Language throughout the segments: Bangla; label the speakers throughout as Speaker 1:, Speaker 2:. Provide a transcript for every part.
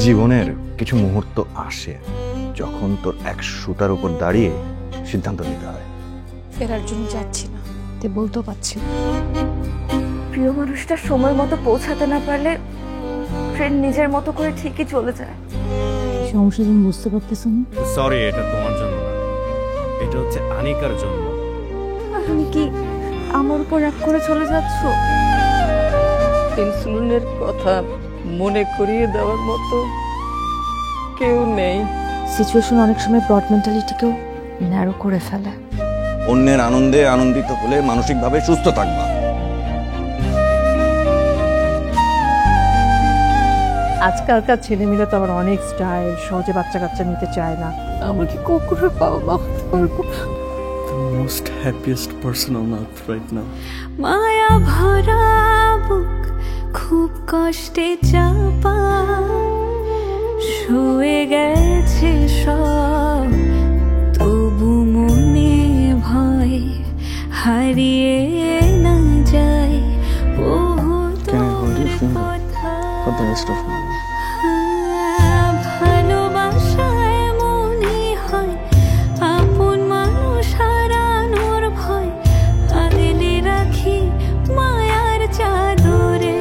Speaker 1: জীবনের কিছু মুহূর্ত আসে যখন তোর এক সুতার উপর দাঁড়িয়ে সিদ্ধান্ত নিতে হয়।
Speaker 2: ফেরার জন্য যাচ্ছি না, তে বলতেও পারছি না।
Speaker 3: প্রিয় মানুষটা সময় মতো পৌঁছাতে না পারলে ট্রেন নিজের মতো করে ঠিকই চলে যায়।
Speaker 2: সমস্যা তুমি বুঝতে পারতেছো না?
Speaker 4: সরি, এটা তোমার জন্য না, এটা হচ্ছে আনিকার জন্য।
Speaker 3: তুমি কি আমার উপর রাগ করে চলে যাচ্ছ?
Speaker 5: ইনসুলিনের কথা মনে করিয়ে দেওয়ার মতো কেউ নেই।
Speaker 3: সিচুয়েশন অনেক সময় ব্রড মেন্টালিটিকেও ন্যারো করে ফেলে।
Speaker 1: অন্যের আনন্দে আনন্দিত হলে মানসিকভাবে সুস্থ থাকবা।
Speaker 6: আজকালকার ছেলেমেয়েরা তো আবার অনেক স্টাইল, সহজে বাচ্চা কাচ্চা নিতে চায় না।
Speaker 5: আমাকে কখনো বাবা পারবো না।
Speaker 7: The most happiest person on earth right now.
Speaker 8: মায়া ভরা বুক খুব কষ্টে চাপা, শুয়ে গেছে সব, তবু মনে ভয় হারিয়ে না যায়।
Speaker 7: Can I hold your finger for the rest of my life?
Speaker 8: ভালোবাসায় মনে হয় আপন মানুষ হারানোর ভয়, আগলে রাখি মায়ার চাদরে।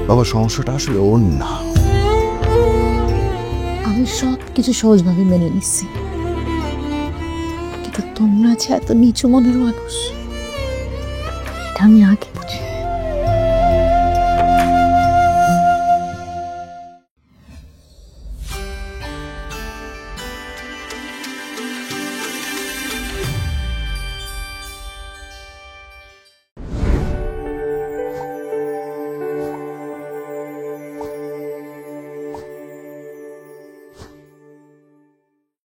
Speaker 1: বাবা, সমস্যাটা আসলে ওর না।
Speaker 2: আমি সব কিছু সহজভাবে মেনে নিচ্ছি, কিন্তু তোমরা যে এত নিচু মনের মানুষ, এটা আমি আগে বুঝি।